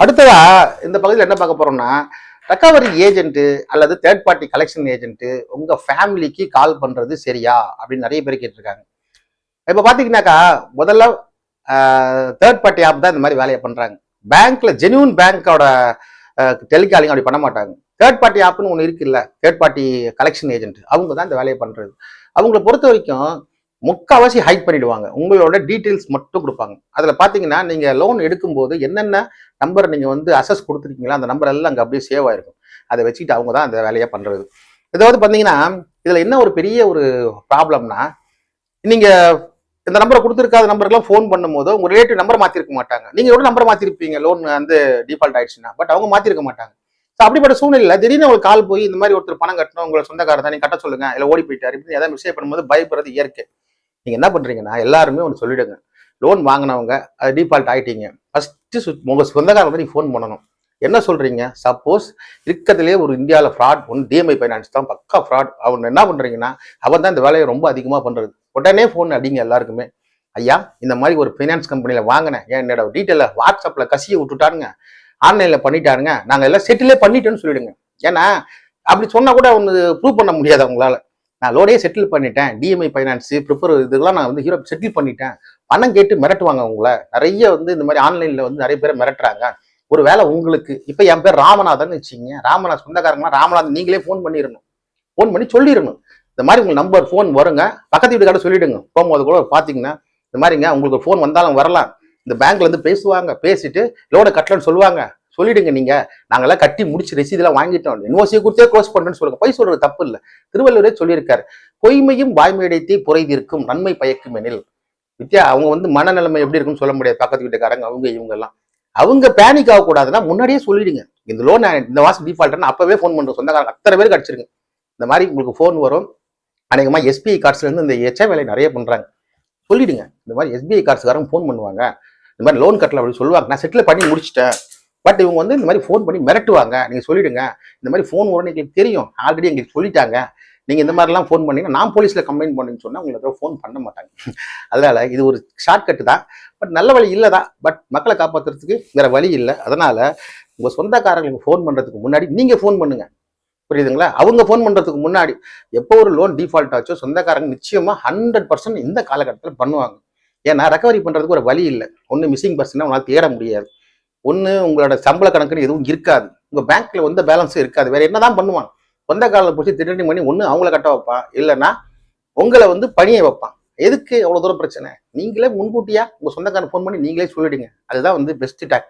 அடுத்ததா இந்த பகுதியில் என்ன பார்க்க போறோம்னா, ரெக்கவரி ஏஜென்ட் அல்லது தேர்ட் பார்ட்டி கலெக்ஷன் ஏஜென்ட் உங்க ஃபேமிலிக்கு கால் பண்றது சரியா அப்படின்னு நிறைய பேர் கேட்டிருக்காங்க. இப்ப பாத்தீங்கன்னாக்கா முதல்ல தேர்ட் பார்ட்டி ஆப் தான் இந்த மாதிரி வேலையை பண்றாங்க. பேங்க்ல ஜென்யூன் பேங்கோட டெலிகாலிங் அப்படி பண்ண மாட்டாங்க. தேர்ட் பார்ட்டி ஆப்னு ஒன்று இருக்குல்ல, தேர்ட் பார்ட்டி கலெக்ஷன் ஏஜென்ட் அவங்க தான் இந்த வேலையை பண்றது. அவங்களை பொறுத்த வரைக்கும் முக்கால்வாசி ஹைட் பண்ணிடுவாங்க. உங்களோட டீட்டெயில்ஸ் மட்டும் கொடுப்பாங்க. அதுல பாத்தீங்கன்னா நீங்க லோன் எடுக்கும்போது என்னென்ன நம்பர் நீங்க வந்து அசஸ் கொடுத்துருக்கீங்களா அந்த நம்பர் எல்லாம் அங்க அப்படியே சேவ் ஆயிருக்கும். அதை வச்சுட்டு அவங்க தான் அந்த வேலையை பண்றது. இதாவது பாத்தீங்கன்னா இதுல என்ன ஒரு பெரிய ஒரு ப்ராப்ளம்னா, நீங்க இந்த நம்பரை கொடுத்துருக்காத நம்பருக்குலாம் ஃபோன் பண்ணும்போது உங்க ரிலேட்டிவ் நம்பர் மாத்திருக்க மாட்டாங்க. நீங்க எவ்வளவு நம்பர் மாத்திருப்பீங்க லோன் வந்து டிஃபால்ட் ஆயிடுச்சுன்னா, பட் அவங்க மாத்திருக்க மாட்டாங்க. அப்படிப்பட்ட சூழ்நிலை திடீர்னு உங்களுக்கு கால் போய் இந்த மாதிரி ஒருத்தர் பணம் கட்டணும், உங்களை சொந்தக்காரர் தான், நீங்க கட்ட சொல்லுங்க, இல்ல ஓடி போயிட்டாரு இப்படின்னு ஏதாவது மிஸ்டேக் பண்ணும்போது பயப்படுறது இயற்கை. நீங்க என்ன பண்றீங்கன்னா எல்லாருமே ஒன்று சொல்லிடுங்க, லோன் வாங்கினவங்க அது டிஃபால்ட் ஆயிட்டீங்க, ஃபர்ஸ்ட் உங்க சொந்தக்காரங்க நீங்க ஃபோன் பண்ணணும். என்ன சொல்றீங்க? சப்போஸ் இருக்கிறதுலே ஒரு இந்தியாவில் ஃப்ராட் ஒன்று டிஎம்ஐ ஃபைனான்ஸ் தான் பக்கா ஃப்ராட். அவன் என்ன பண்றீங்கன்னா அவன் தான் இந்த வேலையை ரொம்ப அதிகமாக பண்றது. உடனே ஃபோன் அடிங்க எல்லாருக்குமே, ஐயா இந்த மாதிரி ஒரு ஃபைனான்ஸ் கம்பெனியில வாங்கினேன், என்னோட டீட்டெயில வாட்ஸ்அப்ல கசிய விட்டுட்டாருங்க, ஆன்லைன்ல பண்ணிட்டாருங்க, நாங்க எல்லாம் செட்டிலே பண்ணிட்டோன்னு சொல்லிடுங்க. ஏன்னா அப்படி சொன்னா கூட ஒன்று ப்ரூவ் பண்ண முடியாது அவங்களால. நான் லோனே செட்டில் பண்ணிட்டேன், டிஎம்ஐ ஃபைனான்ஸ் ப்ரிப்பர் இதெல்லாம் நான் வந்து ஹீரோ செட்டில் பண்ணிட்டேன், பணம் கேட்டு மிரட்டுவாங்க உங்களை. நிறைய வந்து இந்த மாதிரி ஆன்லைன்ல வந்து நிறைய பேரை மிரட்டுறாங்க. ஒரு வேலை உங்களுக்கு இப்ப என் பேர் ராமநாதன் வச்சுங்க, ராமநாத் சொந்தக்காரங்களா ராமநாதன் நீங்களே ஃபோன் பண்ணிடணும், ஃபோன் பண்ணி சொல்லிடணும் இந்த மாதிரி உங்க நம்பர் ஃபோன் வருங்க, பக்கத்து வீட்டுக்கார சொல்லிடுங்க. போகும்போது கூட பாத்தீங்கன்னா இந்த மாதிரிங்க உங்களுக்கு ஃபோன் வந்தாலும் வரலாம், இந்த பேங்க்ல இருந்து பேசுவாங்க, பேசிட்டு லோனை கட்டலன்னு சொல்லுவாங்க, சொல்லிடுங்க நீங்க நாங்கெல்லாம் கட்டி முடிச்சு ரசீதெல்லாம் வாங்கிட்டோம், யூனிவர்சிட்டி கொடுத்தே க்ளோஸ் பண்றேன்னு சொல்லுங்க. பொய் சொல்றது தப்பு இல்லை, திருவள்ளுவரே சொல்லியிருக்காரு, பொய்மையும் வாய்மையடைத்தே புரைதிருக்கும் நன்மை பயக்கும் எனில். வித்யா அவங்க வந்து மனநிலைமை எப்படி இருக்குன்னு சொல்ல முடியாது. பக்கத்து வீட்டுக்காரங்க அவங்க இவங்க எல்லாம் அவங்க பேனிக் ஆகக்கூடாதுன்னா முன்னாடியே சொல்லிடுங்க, இந்த லோன் இந்த மாசம் டிஃபால்ட்னா அப்பவே ஃபோன் பண்றோம், சொந்தக்காரங்க அத்தனை பேருக்கு அடிச்சிருங்க. இந்த மாதிரி உங்களுக்கு ஃபோன் வரும். அநேகமா எஸ்பிஐ கார்ட்ஸ்ல இருந்து இந்த எச்ச வேலை நிறைய பண்றாங்க, சொல்லிடுங்க இந்த மாதிரி எஸ்பிஐ கார்ட்ஸ்காரங்க ஃபோன் பண்ணுவாங்க, இந்த மாதிரி லோன் கட்டல அப்படி சொல்லுவாங்க, நான் செட்டில் பண்ணி முடிச்சிட்டேன், பட் இவங்க வந்து இந்த மாதிரி ஃபோன் பண்ணி மிரட்டுவாங்க, நீங்க சொல்லிடுங்க இந்த மாதிரி ஃபோன் வரும் எங்களுக்கு தெரியும், ஆல்ரெடி எங்களுக்கு சொல்லிட்டாங்க, நீங்க இந்த மாதிரிலாம் ஃபோன் பண்ணீங்க நான் போலீஸ்ல கம்ப்ளைண்ட் பண்ணுன்னு சொன்னா உங்களுக்கு ஃபோன் பண்ண மாட்டாங்க. அதனால இது ஒரு ஷார்ட்கட் தான், பட் நல்ல வழி இல்லைதான், பட் மக்களை காப்பாற்றுறதுக்கு வேற வழி இல்லை. அதனால உங்க சொந்தக்காரங்களுக்கு ஃபோன் பண்றதுக்கு முன்னாடி நீங்க ஃபோன் பண்ணுங்க, புரியுதுங்களா? அவங்க ஃபோன் பண்றதுக்கு முன்னாடி எப்போ ஒரு லோன் டிஃபால்ட் ஆச்சோ சொந்தக்காரங்க நிச்சயமா 100% இந்த காலகட்டத்தில் பண்ணுவாங்க. ஏன்னா ரெக்கவரி பண்றதுக்கு ஒரு வழி இல்லை. ஒன்று மிஸ்ஸிங் பர்சனை உங்களால் தேட முடியாது, ஒன்று உங்களோட சம்பள கணக்குன்னு எதுவும் இருக்காது, உங்க பேங்க்ல எந்த பேலன்ஸும் இருக்காது, வேற என்னதான் பண்ணுவான்? சொந்த காலில் பிடிச்சி திட்டணி பண்ணி ஒன்று அவங்கள கட்ட வைப்பான், இல்லைன்னா உங்களை வந்து பணியை வைப்பான். எதுக்கு அவ்வளோ தூரம் பிரச்சனை? நீங்களே முன்கூட்டியா உங்க சொந்தக்காரன் ஃபோன் பண்ணி நீங்களே சொல்லிடுங்க, அதுதான் வந்து பெஸ்ட் டாக்டிக்.